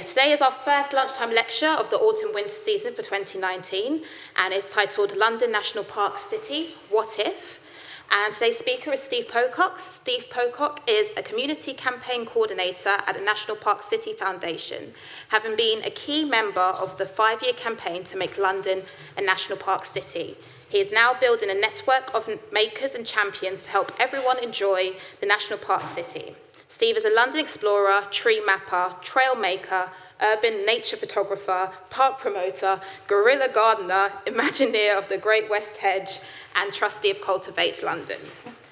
Today is our first lunchtime lecture of the autumn-winter season for 2019, and it's titled London National Park City, What If? And today's speaker is Steve Pocock. Steve Pocock is a community campaign coordinator at the National Park City Foundation, having been a key member of the 5-year campaign to make London a national park city. He is now building a network of makers and champions to help everyone enjoy the national park city. Steve is a London explorer, tree mapper, trail maker, urban nature photographer, park promoter, guerrilla gardener, imagineer of the Great West Hedge, and trustee of Cultivate London.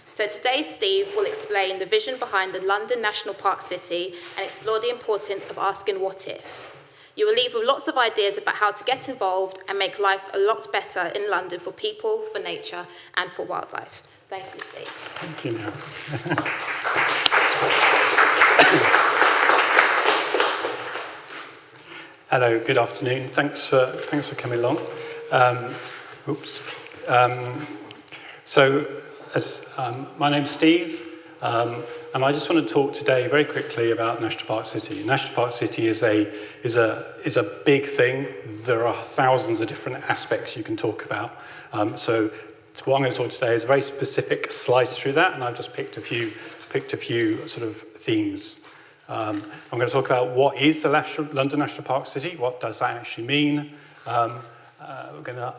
So today, Steve will explain the vision behind the London National Park City and explore the importance of asking what if. You will leave with lots of ideas about how to get involved and make life a lot better in London for people, for nature, and for wildlife. Thank you, Steve. Thank you, Now. Hello, good afternoon. Thanks for coming along. My name's Steve, and I just want to talk today very quickly about National Park City. National Park City is a big thing. There are thousands of different aspects you can talk about. So what I'm going to talk today is a very specific slice through that, and I've just picked a few sort of themes. I'm going to talk about what is the London National Park City, what does that actually mean. We're going to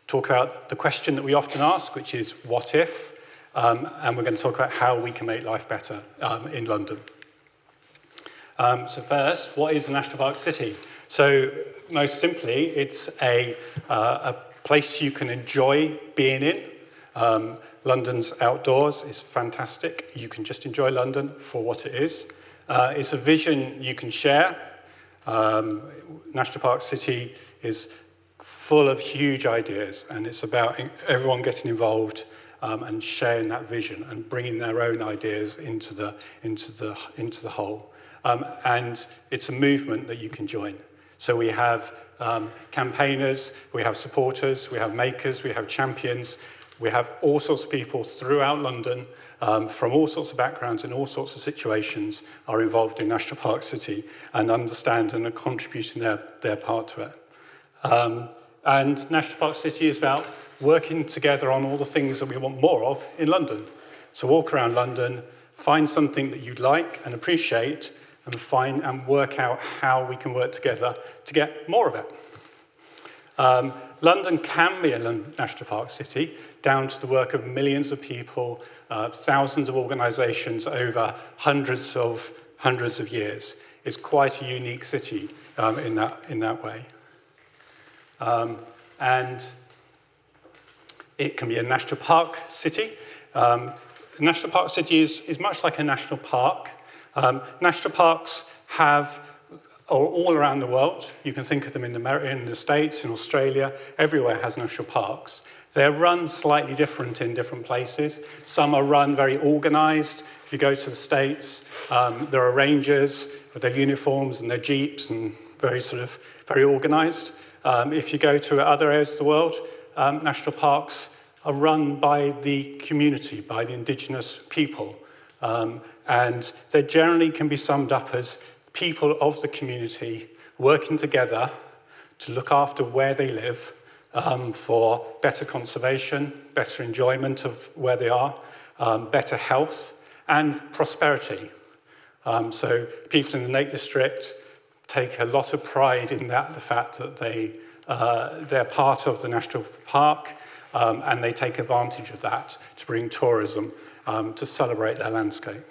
talk about the question that we often ask, which is what if, and we're going to talk about how we can make life better in London. So first, what is the National Park City? So most simply, it's a place you can enjoy being in. London's outdoors is fantastic. You can just enjoy London for what it is. It's a vision you can share. National Park City is full of huge ideas, and it's about everyone getting involved and sharing that vision and bringing their own ideas into the whole. And it's a movement that you can join. So we have campaigners, we have supporters, we have makers, we have champions. We have all sorts of people throughout London from all sorts of backgrounds and all sorts of situations are involved in National Park City and understand and are contributing their part to it. And National Park City is about working together on all the things that we want more of in London. So walk around London, find something that you like and appreciate, and work out how we can work together to get more of it. London can be a national park city, down to the work of millions of people, thousands of organisations over hundreds of years. It's quite a unique city in that way. And it can be a national park city. A national park city is much like a national park. National parks are all around the world. You can think of them in the States, in Australia, everywhere has national parks. They're run slightly different in different places. Some are run very organised. If you go to the States, there are rangers with their uniforms and their jeeps and very organised. If you go to other areas of the world, national parks are run by the community, by the indigenous people. And they generally can be summed up as people of the community working together to look after where they live for better conservation, better enjoyment of where they are, better health and prosperity. So people in the Lake District take a lot of pride in the fact that they're part of the national park and they take advantage of that to bring tourism to celebrate their landscape.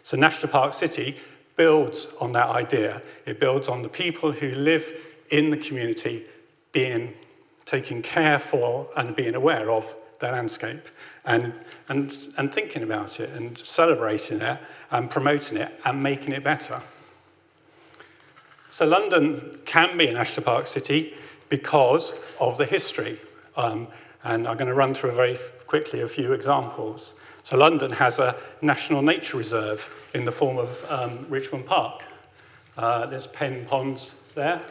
So National Park City builds on that idea. It builds on the people who live in the community taking care for and being aware of their landscape and thinking about it and celebrating it and promoting it and making it better. So London can be a national park city because of the history. And I'm going to run through very quickly a few examples. So London has a national nature reserve in the form of Richmond Park. There's Pen Ponds there.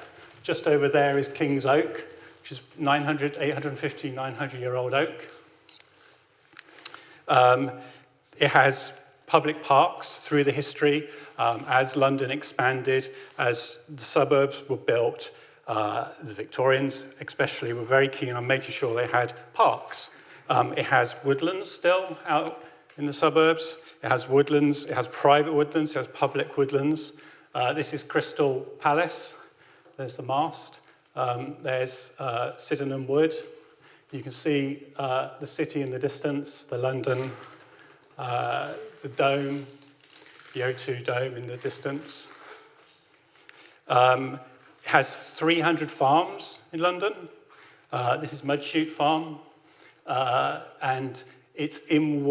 Just over there is King's Oak, which is 900-year-old oak. It has public parks through the history. As London expanded, as the suburbs were built, the Victorians especially were very keen on making sure they had parks. It has woodlands still out in the suburbs. It has woodlands, it has private woodlands, it has public woodlands. This is Crystal Palace. There's the mast. There's Sydenham Wood. You can see the city in the distance, the London, the dome, the O2 dome in the distance. It has 300 farms in London. This is Mudshoot Farm, and it's in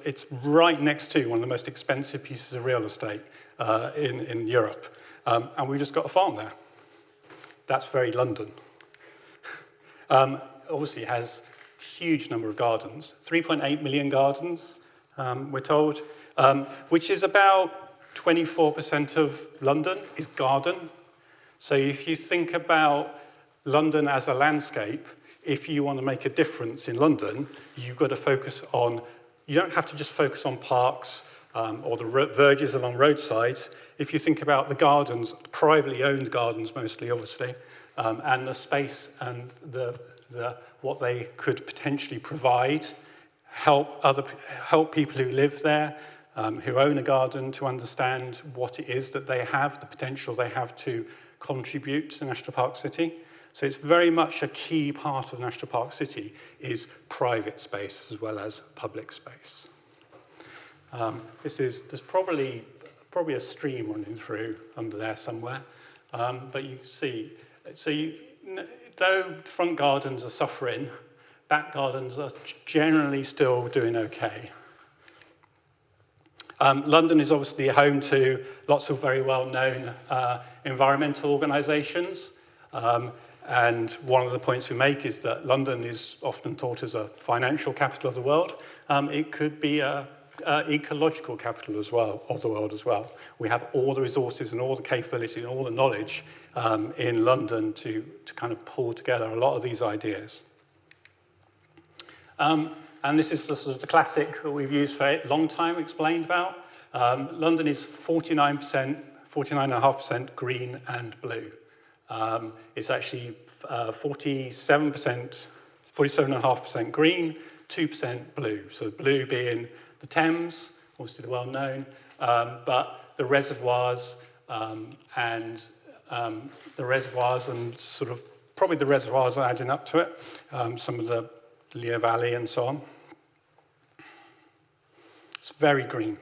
it's right next to one of the most expensive pieces of real estate in Europe, and we've just got a farm there. That's very London. Obviously, it has a huge number of gardens, 3.8 million gardens, we're told, which is about 24% of London is garden. So if you think about London as a landscape, if you want to make a difference in London, you've got to focus on, you don't have to just focus on parks or the verges along roadsides. If you think about the gardens, privately owned gardens mostly, obviously, and the space and what they could potentially provide, help people who live there, who own a garden, to understand what it is that they have, the potential they have to contribute to National Park City. So it's very much a key part of National Park City is private space as well as public space. There's probably a stream running through under there somewhere, but you can see. Though front gardens are suffering, back gardens are generally still doing okay. London is obviously home to lots of very well-known environmental organisations. And one of the points we make is that London is often thought as a financial capital of the world. It could be an ecological capital as well, of the world as well. We have all the resources and all the capability and all the knowledge in London to kind of pull together a lot of these ideas. And this is the sort of the classic that we've used for a long time, explained about. London is 49.5% green and blue. It's actually 47.5% green, 2% blue. So blue being the Thames, obviously the well-known, but the reservoirs and sort of probably the reservoirs are adding up to it, some of the Lea Valley and so on. It's very green.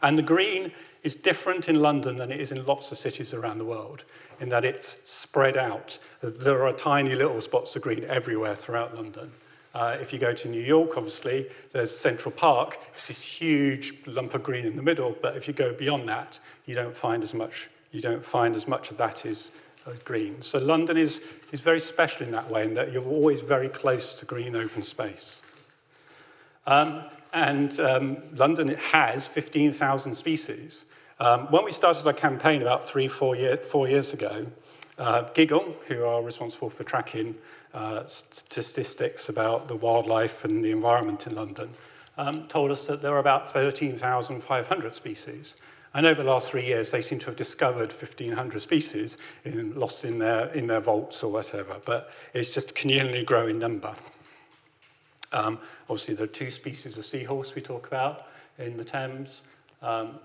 And the green is different in London than it is in lots of cities around the world, in that it's spread out. There are tiny little spots of green everywhere throughout London. If you go to New York, obviously, there's Central Park. It's this huge lump of green in the middle, but if you go beyond that, you don't find as much of that is green. So London is very special in that way, in that you're always very close to green open space. London has 15,000 species. When we started our campaign about 4 years ago, Giggle, who are responsible for tracking statistics about the wildlife and the environment in London, told us that there are about 13,500 species. And over the last 3 years, they seem to have discovered 1,500 species lost in their vaults or whatever. But it's just a continually growing number. Obviously, there are 2 species of seahorse we talk about in the Thames.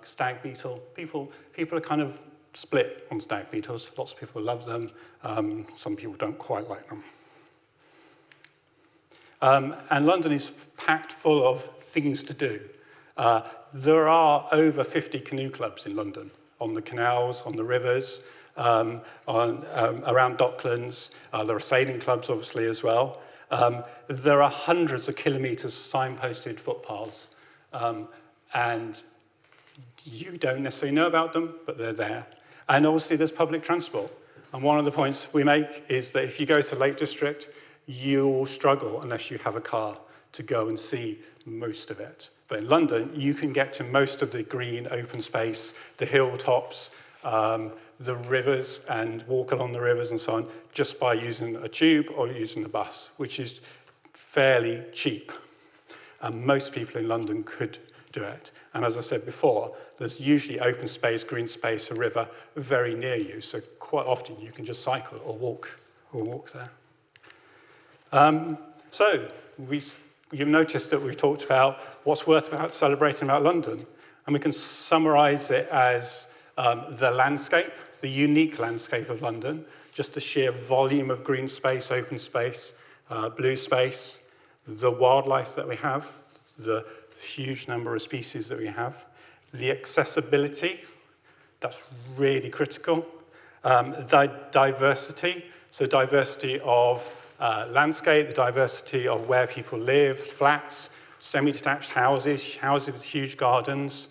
Stag beetle. People are kind of split on stag beetles. Lots of people love them. Some people don't quite like them. And London is packed full of things to do. There are over 50 canoe clubs in London, on the canals, on the rivers, around Docklands. There are sailing clubs, obviously, as well. There are hundreds of kilometres of signposted footpaths, and you don't necessarily know about them, but they're there. And obviously, there's public transport. And one of the points we make is that if you go to the Lake District, you'll struggle unless you have a car to go and see most of it. But in London, you can get to most of the green open space, the hilltops, the rivers, and walk along the rivers and so on, just by using a tube or using a bus, which is fairly cheap. And most people in London could do it. And as I said before, there's usually open space, green space, a river very near you. So quite often you can just cycle or walk there. You've noticed that we've talked about what's worth about celebrating about London. And we can summarize it as the landscape, the unique landscape of London, just the sheer volume of green space, open space, blue space, the wildlife that we have, the huge number of species that we have, the accessibility, that's really critical, the diversity, so diversity of landscape, the diversity of where people live, flats, semi-detached houses, houses with huge gardens,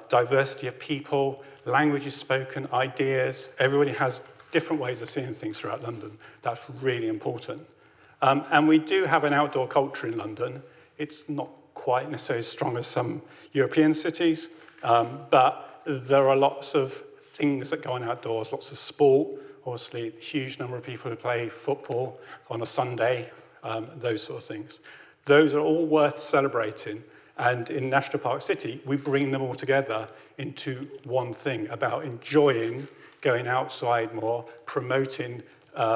diversity of people, languages spoken, ideas. Everybody has different ways of seeing things throughout London. That's really important. And we do have an outdoor culture in London. It's not quite necessarily as strong as some European cities, but there are lots of things that go on outdoors, lots of sport, obviously a huge number of people who play football on a Sunday, those sort of things. Those are all worth celebrating. And in National Park City, we bring them all together into one thing about enjoying going outside more, promoting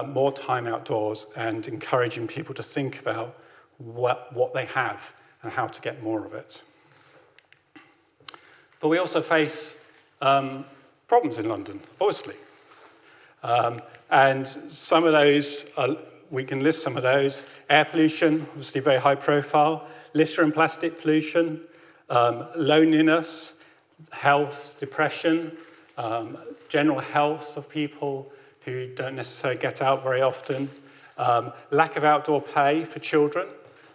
more time outdoors, and encouraging people to think about what they have and how to get more of it. But we also face problems in London, obviously. And some of those, we can list some of those. Air pollution, obviously very high profile. Litter and plastic pollution. Loneliness, health, depression. General health of people who don't necessarily get out very often. Lack of outdoor play for children.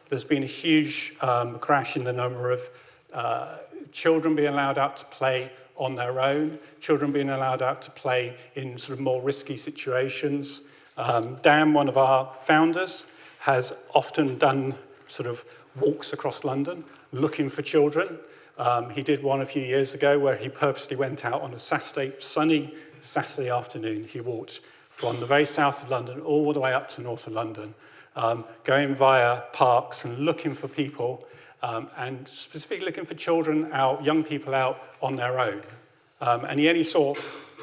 There's been a huge crash in the number of children being allowed out to play on their own, children being allowed out to play in sort of more risky situations. Dan, one of our founders, has often done sort of walks across London looking for children. He did one a few years ago where he purposely went out on a sunny Saturday afternoon. He walked from the very south of London all the way up to north of London, going via parks and looking for people, and specifically looking for children out, young people out on their own. And he only saw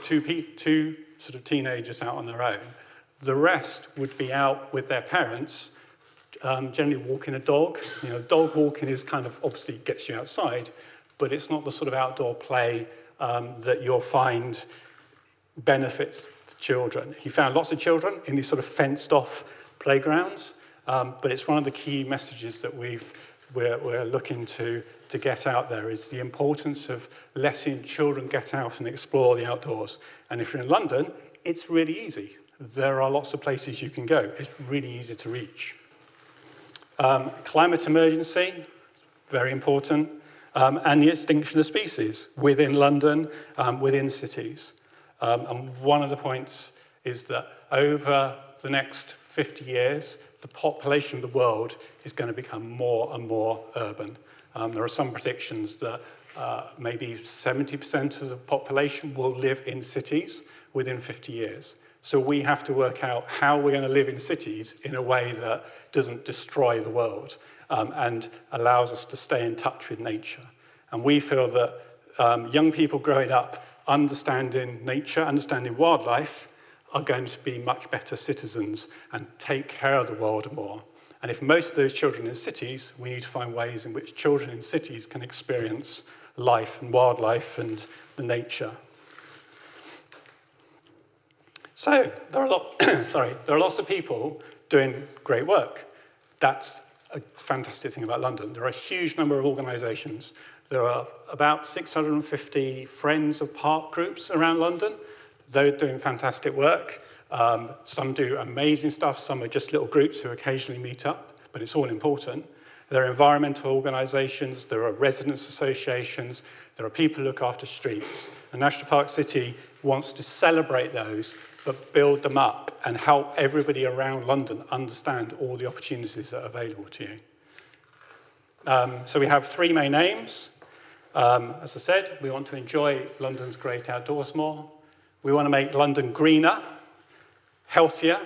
two sort of teenagers out on their own. The rest would be out with their parents, generally walking a dog. You know, dog walking is kind of obviously gets you outside, but it's not the sort of outdoor play that you'll find benefits the children. He found lots of children in these sort of fenced-off playgrounds, but it's one of the key messages that we're looking to get out there is the importance of letting children get out and explore the outdoors. And if you're in London, it's really easy. There are lots of places you can go. It's really easy to reach. Climate emergency, very important, and the extinction of species within London, within cities. And one of the points is that over the next 50 years, the population of the world is going to become more and more urban. There are some predictions that maybe 70% of the population will live in cities within 50 years. So we have to work out how we're going to live in cities in a way that doesn't destroy the world and allows us to stay in touch with nature. And we feel that young people growing up understanding nature, understanding wildlife, are going to be much better citizens and take care of the world more. And if most of those children in cities, we need to find ways in which children in cities can experience life and wildlife and the nature. So there are lots of people doing great work. That's a fantastic thing about London. There are a huge number of organisations. There are about 650 friends of park groups around London. They're doing fantastic work. Some do amazing stuff. Some are just little groups who occasionally meet up, but it's all important. There are environmental organisations. There are residents' associations. There are people who look after streets. And National Park City wants to celebrate those, but build them up and help everybody around London understand all the opportunities that are available to you. So we have three main aims. As I said, we want to enjoy London's great outdoors more. We want to make London greener, healthier,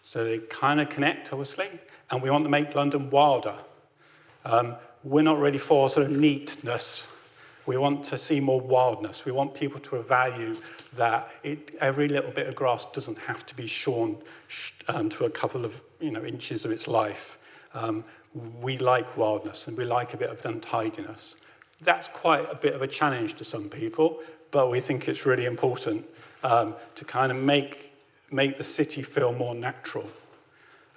so they kind of connect, obviously, and we want to make London wilder. we're not really for sort of neatness. We want to see more wildness. We want people to value that every little bit of grass doesn't have to be shorn to a couple of inches of its life. We like wildness and we like a bit of untidiness. That's quite a bit of a challenge to some people, but we think it's really important to kind of make the city feel more natural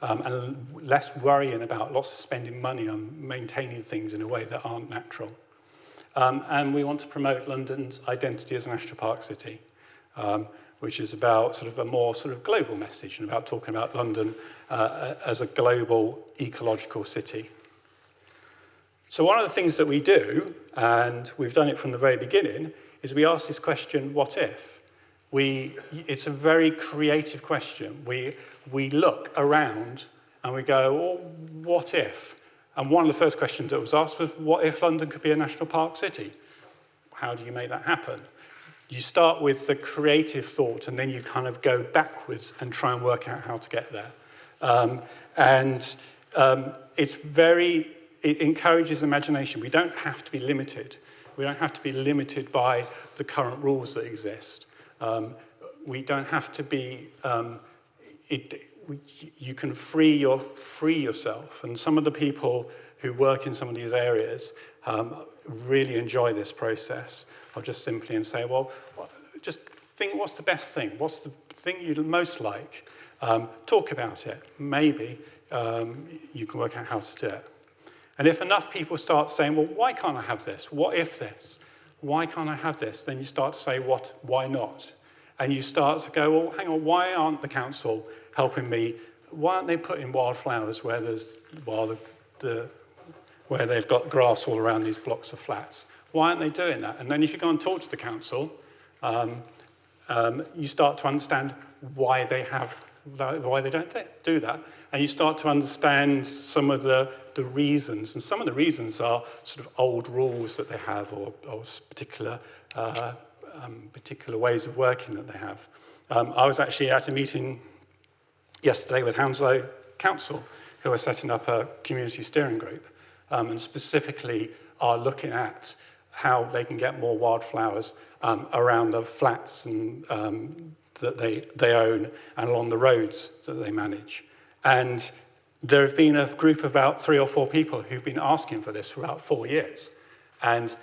and less worrying about lots of spending money on maintaining things in a way that aren't natural. And we want to promote London's identity as a national park city, which is about sort of a more sort of global message and about talking about London as a global ecological city. So one of the things that we do, and we've done it from the very beginning, is we ask this question, what if? It's a very creative question. We look around and we go, well, what if? And one of the first questions that was asked was, what if London could be a national park city? How do you make that happen? You start with the creative thought and then you kind of go backwards and try and work out how to get there. It encourages imagination. We don't have to be limited. We don't have to be limited by the current rules that exist. We don't have to be, you can free yourself. And some of the people who work in some of these areas really enjoy this process of just simply and say, well, just think, what's the best thing? What's the thing you most like? Talk about it. Maybe you can work out how to do it. And if enough people start saying, well, why can't I have this? What if this? Why can't I have this? Then you start to say, why not? And you start to go, well, hang on, why aren't the council helping me? Why aren't they putting wildflowers where where they've got grass all around these blocks of flats? Why aren't they doing that? And then if you go and talk to the council, you start to understand why they don't do that. And you start to understand some of the reasons. And some of the reasons are sort of old rules that they have or particular ways of working that they have. I was actually at a meeting yesterday with Hounslow Council, who are setting up a community steering group and specifically are looking at how they can get more wildflowers around the flats and that they own and along the roads that they manage. And there have been a group of about 3 or 4 people who've been asking for this for about 4 years. And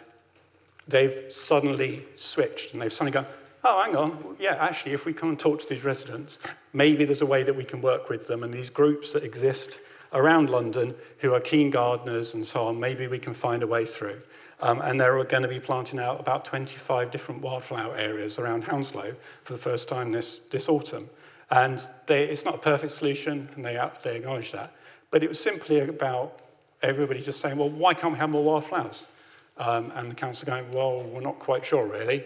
they've suddenly switched and they've suddenly gone, oh, hang on, yeah, actually, if we come and talk to these residents, maybe there's a way that we can work with them and these groups that exist around London who are keen gardeners and so on, maybe we can find a way through. And they're going to be planting out about 25 different wildflower areas around Hounslow for the first time this autumn. And it's not a perfect solution, and they acknowledge that. But it was simply about everybody just saying, well, why can't we have more wildflowers? And the council going, well, we're not quite sure, really.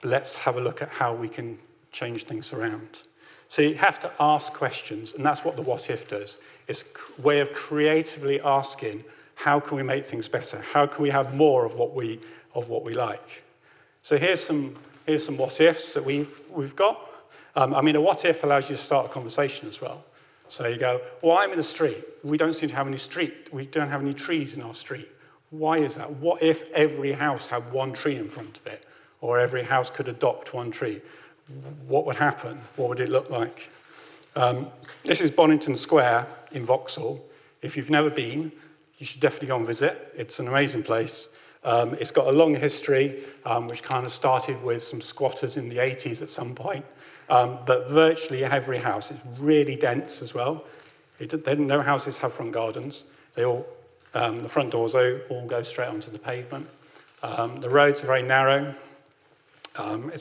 Let's have a look at how we can change things around. So you have to ask questions, and that's what the what if does. It's a way of creatively asking, how can we make things better? How can we have more of what we like? So here's some what ifs that we've got. A what if allows you to start a conversation as well. So you go, well, I'm in a street. We don't seem to have we don't have any trees in our street. Why is that? What if every house had one tree in front of it? Or every house could adopt one tree? What would happen? What would it look like? This is Bonington Square in Vauxhall. If you've never been, you should definitely go and visit. It's an amazing place. It's got a long history, which kind of started with some squatters in the 80s at some point. But virtually every house is really dense as well. No houses have front gardens. They all, the front doors all go straight onto the pavement. The roads are very narrow. And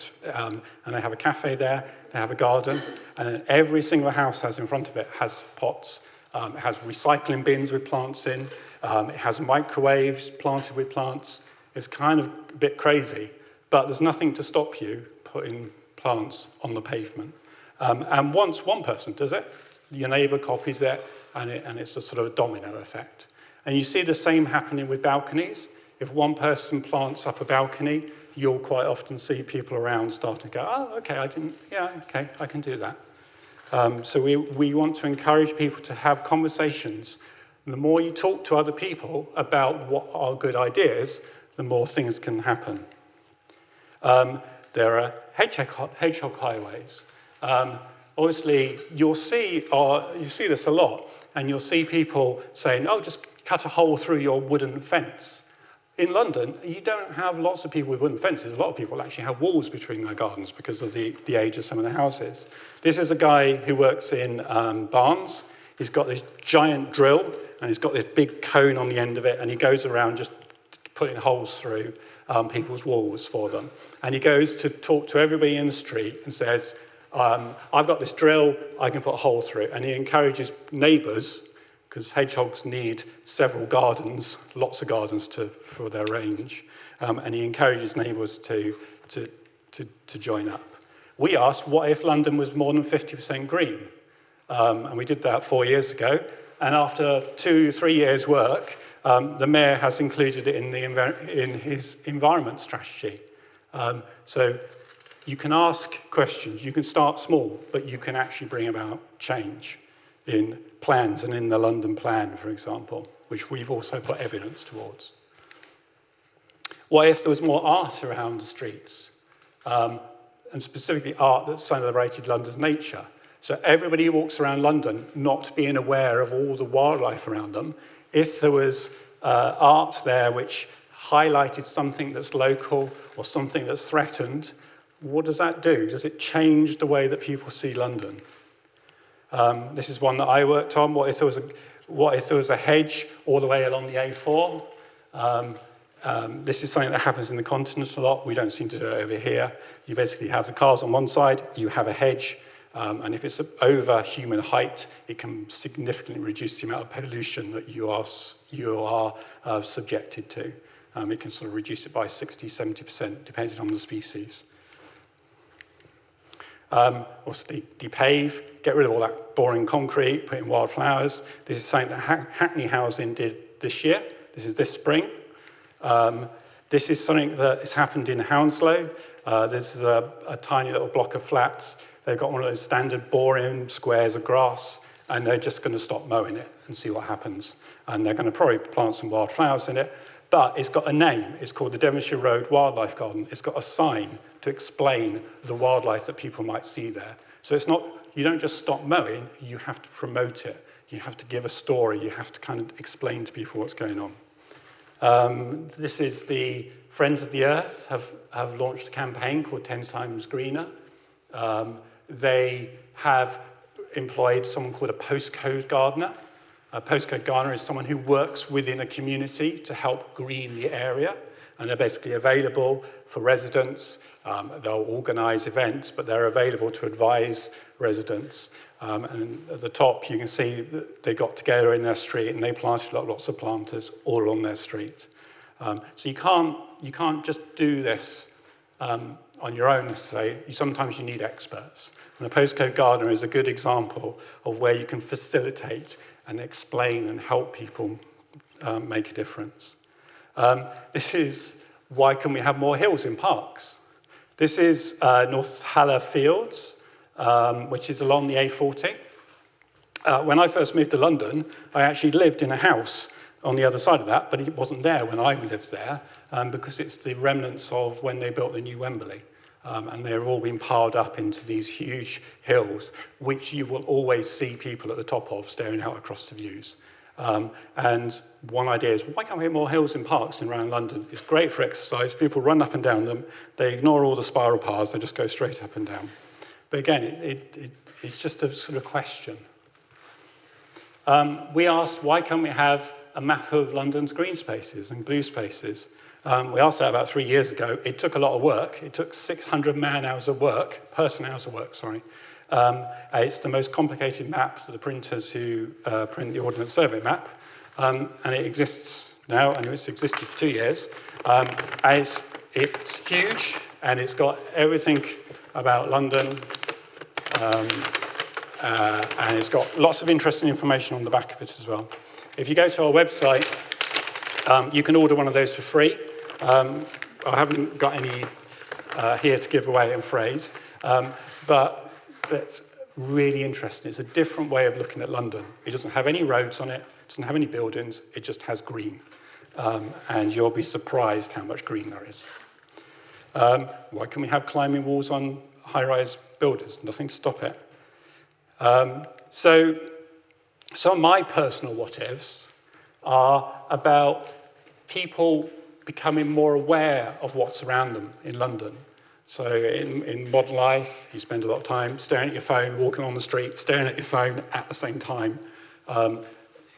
they have a cafe there, they have a garden, and then every single house in front of it has pots. It has recycling bins with plants in. It has microwaves planted with plants. It's kind of a bit crazy, but there's nothing to stop you putting plants on the pavement. And once one person does it, your neighbour copies it, and it's a sort of a domino effect. And you see the same happening with balconies. If one person plants up a balcony, you'll quite often see people around start to go, oh, okay, I can do that. So we want to encourage people to have conversations The more you talk to other people about what are good ideas, the more things can happen. There are hedgehog highways. Obviously, you see this a lot, and you'll see people saying, oh, just cut a hole through your wooden fence. In London, you don't have lots of people with wooden fences. A lot of people actually have walls between their gardens because of the age of some of the houses. This is a guy who works in Barnes. He's got this giant drill, and he's got this big cone on the end of it, and he goes around just putting holes through people's walls for them. And he goes to talk to everybody in the street and says, I've got this drill, I can put a hole through it. And he encourages neighbours, because hedgehogs need several gardens, lots of gardens for their range, and he encourages neighbours to join up. We asked, what if London was more than 50% green? And we did that 4 years ago, and after 2-3 years' work, the mayor has included it in his environment strategy. So you can ask questions, you can start small, but you can actually bring about change in plans, and in the London plan, for example, which we've also put evidence towards. What if there was more art around the streets, and specifically art that celebrated London's nature? So everybody who walks around London not being aware of all the wildlife around them, if there was art there which highlighted something that's local or something that's threatened, what does that do? Does it change the way that people see London? This is one that I worked on. What if there was a hedge all the way along the A4? This is something that happens in the continent a lot. We don't seem to do it over here. You basically have the cars on one side, you have a hedge, and if it's over human height, it can significantly reduce the amount of pollution that you are subjected to. It can sort of reduce it by 60-70%, depending on the species. Obviously, depave, get rid of all that boring concrete, put in wildflowers. This is something that Hackney Housing did this year. This is this spring. This is something that has happened in Hounslow. This is a tiny little block of flats. They've got one of those standard boring squares of grass, and they're just going to stop mowing it and see what happens. And they're going to probably plant some wildflowers in it. But it's got a name. It's called the Devonshire Road Wildlife Garden. It's got a sign to explain the wildlife that people might see there. So it's not, you don't just stop mowing, you have to promote it. You have to give a story. You have to kind of explain to people what's going on. This is the Friends of the Earth have launched a campaign called 10 Times Greener. They have employed someone called a postcode gardener. A postcode gardener is someone who works within a community to help green the area, and they're basically available for residents. They'll organise events, but they're available to advise residents. And at the top, you can see that they got together in their street and they planted lots of planters all along their street. So you can't just do this on your own necessarily. Sometimes you need experts. And a postcode gardener is a good example of where you can facilitate and explain and help people make a difference. This is why can we have more hills in parks? This is North Haller Fields, which is along the A40. When I first moved to London, I actually lived in a house on the other side of that, but it wasn't there when I lived there, because it's the remnants of when they built the new Wembley. And they've all been piled up into these huge hills, which you will always see people at the top of staring out across the views. And one idea is, why can't we have more hills in parks around London? It's great for exercise. People run up and down them. They ignore all the spiral paths. They just go straight up and down. But again, it's just a sort of question. We asked, why can't we have a map of London's green spaces and blue spaces? We asked that about 3 years ago. It took a lot of work. It took 600 man-hours of work, person-hours of work, sorry. It's the most complicated map to the printers who print the Ordnance Survey map. And it exists now, and it's existed for 2 years. It's huge, and it's got everything about London, and it's got lots of interesting information on the back of it as well. If you go to our website, you can order one of those for free. I haven't got any here to give away, I'm afraid. But that's really interesting. It's a different way of looking at London. It doesn't have any roads on it, doesn't have any buildings, it just has green. And you'll be surprised how much green there is. Why can we have climbing walls on high-rise buildings? Nothing to stop it. So some of my personal what-ifs are about people becoming more aware of what's around them in London. So in modern life, you spend a lot of time staring at your phone, walking on the street, staring at your phone at the same time.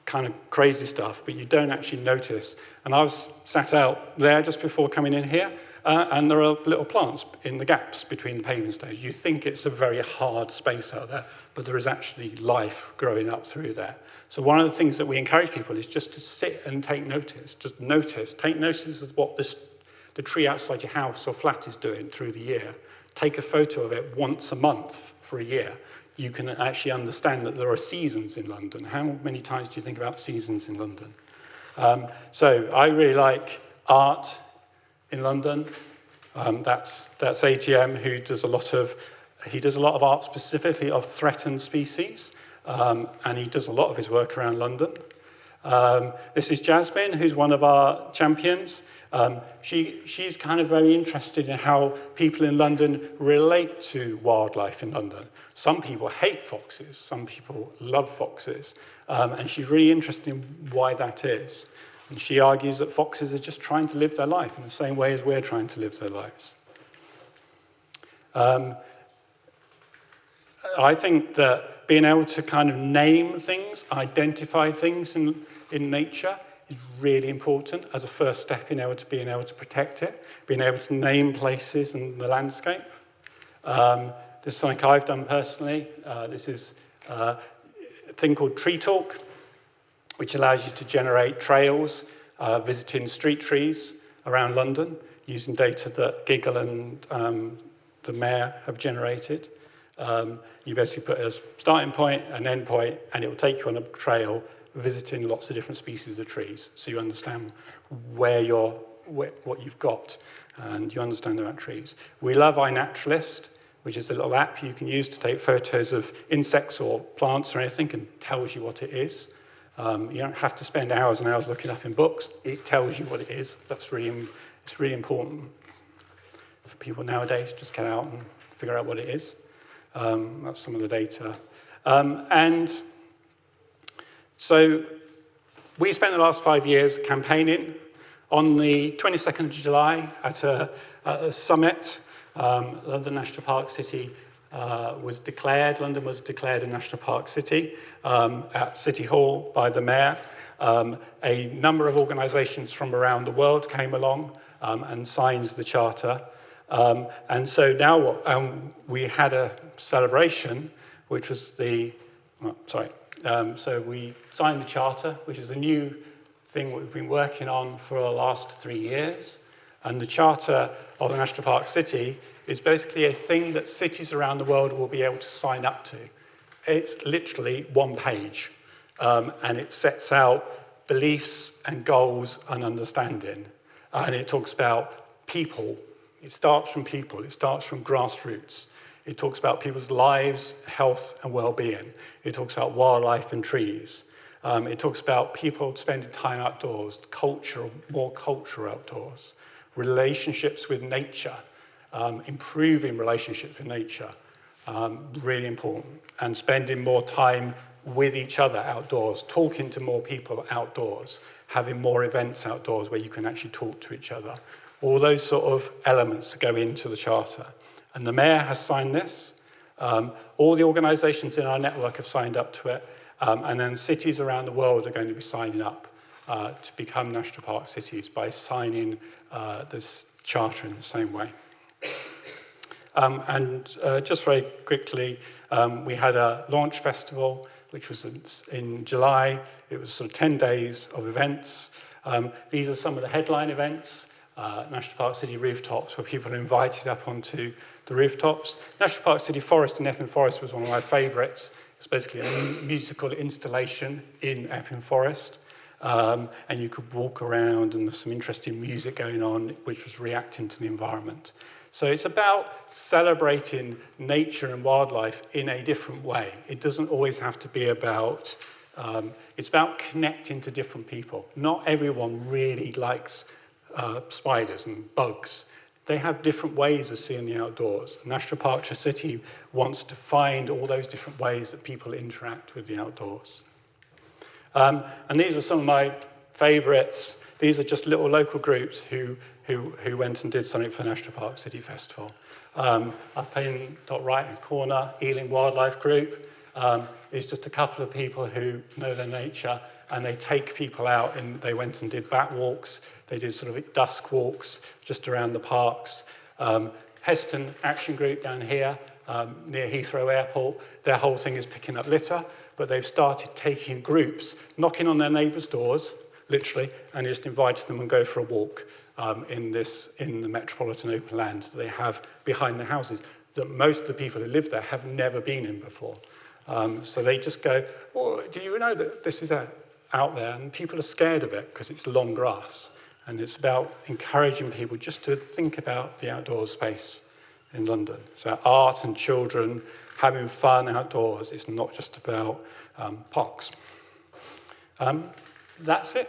Kind of crazy stuff, but you don't actually notice. And I was sat out there just before coming in here, and there are little plants in the gaps between the paving stones. You think it's a very hard space out there, but there is actually life growing up through there. So one of the things that we encourage people is just to sit and take notice. Just notice. Take notice of what the tree outside your house or flat is doing through the year. Take a photo of it once a month for a year. You can actually understand that there are seasons in London. How many times do you think about seasons in London? So I really like art in London. That's ATM, who does a lot of art specifically of threatened species, and he does a lot of his work around London. This is Jasmine, who's one of our champions. She's kind of very interested in how people in London relate to wildlife in London. Some people hate foxes, some people love foxes, and she's really interested in why that is. And she argues that foxes are just trying to live their life in the same way as we're trying to live their lives. I think that being able to kind of name things, identify things in nature is really important as a first step in being able to protect it, being able to name places in the landscape. This is something I've done personally. This is a thing called Tree Talk, which allows you to generate trails, visiting street trees around London, using data that Giggle and the mayor have generated. You basically put a starting point, an end point, and it will take you on a trail visiting lots of different species of trees, so you understand what you've got, and you understand about trees. We love iNaturalist, which is a little app you can use to take photos of insects or plants or anything, and tells you what it is. You don't have to spend hours and hours looking up in books. It tells you what it is. It's really important for people nowadays. Just get out and figure out what it is. That's some of the data. And so we spent the last 5 years campaigning. On the 22nd of July at a summit, London National Park City was declared. London was declared a national park city at City Hall by the mayor. A number of organisations from around the world came along and signed the charter. And so now we had a celebration, which was so we signed the charter, which is a new thing we've been working on for the last 3 years. And the Charter of the National Park City is basically a thing that cities around the world will be able to sign up to. It's literally one page, and it sets out beliefs and goals and understanding. And it talks about people. It starts from people. It starts from grassroots. It talks about people's lives, health, and well-being. It talks about wildlife and trees. It talks about people spending time outdoors, culture, more culture outdoors, relationships with nature, improving relationships with nature, really important, and spending more time with each other outdoors, talking to more people outdoors, having more events outdoors where you can actually talk to each other. All those sort of elements go into the Charter. And the mayor has signed this. All the organisations in our network have signed up to it. And then cities around the world are going to be signing up to become national park cities by signing this charter in the same way. Just very quickly, we had a launch festival, which was in July. It was sort of 10 days of events. These are some of the headline events. National Park City rooftops, where people are invited up onto the rooftops. National Park City Forest in Epping Forest was one of my favourites. It's basically a musical installation in Epping Forest. And you could walk around, and there's some interesting music going on, which was reacting to the environment. So it's about celebrating nature and wildlife in a different way. It doesn't always have to be about It's about connecting to different people. Not everyone really likes spiders and bugs. They have different ways of seeing the outdoors. National Park City wants to find all those different ways that people interact with the outdoors. And these were some of my favourites. These are just little local groups who went and did something for National Park City Festival. Up in top right-hand corner, Ealing Wildlife Group is just a couple of people who know their nature, and they take people out, and they went and did bat walks. They did sort of dusk walks just around the parks. Heston Action Group down here, near Heathrow Airport, their whole thing is picking up litter, but they've started taking groups, knocking on their neighbours' doors, literally, and just inviting them and go for a walk in the metropolitan open lands that they have behind their houses that most of the people who live there have never been in before. So they just go, oh, do you know that this is out there? And people are scared of it because it's long grass. And it's about encouraging people just to think about the outdoor space in London. It's about art and children having fun outdoors. It's not just about parks. That's it.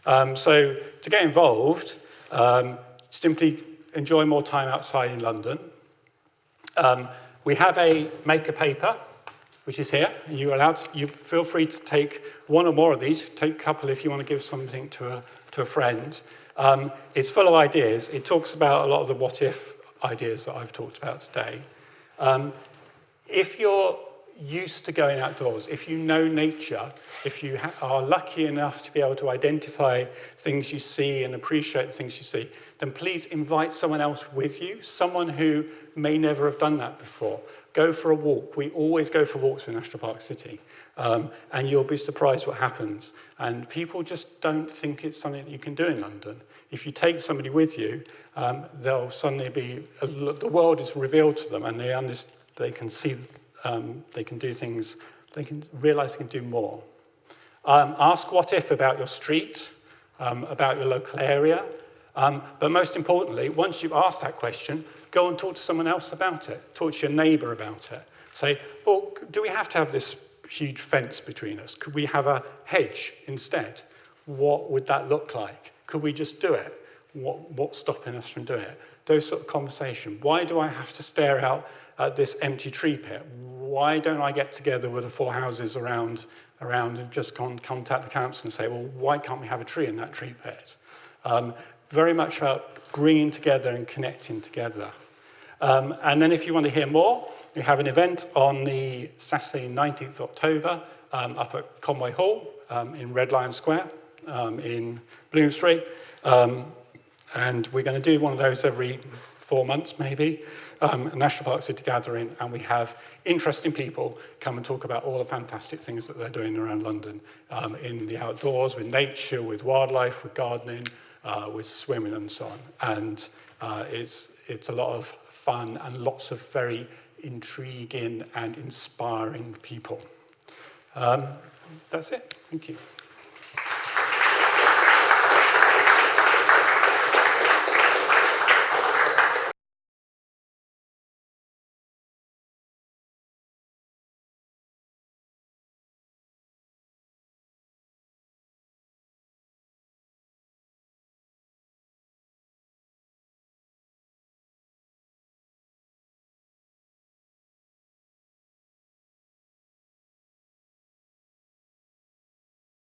So to get involved, simply enjoy more time outside in London. We have a maker paper, which is here. You feel free to take one or more of these. Take a couple if you want to give something to a friend. It's full of ideas. It talks about a lot of the what-if ideas that I've talked about today. If you're used to going outdoors, if you know nature, if you are lucky enough to be able to identify things you see and appreciate the things you see, then please invite someone else with you, someone who may never have done that before. Go for a walk. We always go for walks with National Park City, and you'll be surprised what happens. And people just don't think it's something that you can do in London. If you take somebody with you, they'll suddenly be, the world is revealed to them, and they can see, they can do things, they can realise they can do more. Ask what if about your street, about your local area, but most importantly, once you've asked that question, go and talk to someone else about it. Talk to your neighbour about it. Say, well, do we have to have this huge fence between us? Could we have a hedge instead? What would that look like? Could we just do it? What's stopping us from doing it? Those sort of conversations. Why do I have to stare out at this empty tree pit? Why don't I get together with the 4 houses around and just contact the council and say, well, why can't we have a tree in that tree pit? Very much about bringing together and connecting together. And then if you want to hear more, we have an event on the Saturday 19th October up at Conway Hall in Red Lion Square in Bloomsbury. And we're going to do one of those every 4 months maybe, a National Park City gathering, and we have interesting people come and talk about all the fantastic things that they're doing around London in the outdoors, with nature, with wildlife, with gardening, with swimming and so on. And it's a lot of fun and lots of very intriguing and inspiring people. That's it. Thank you.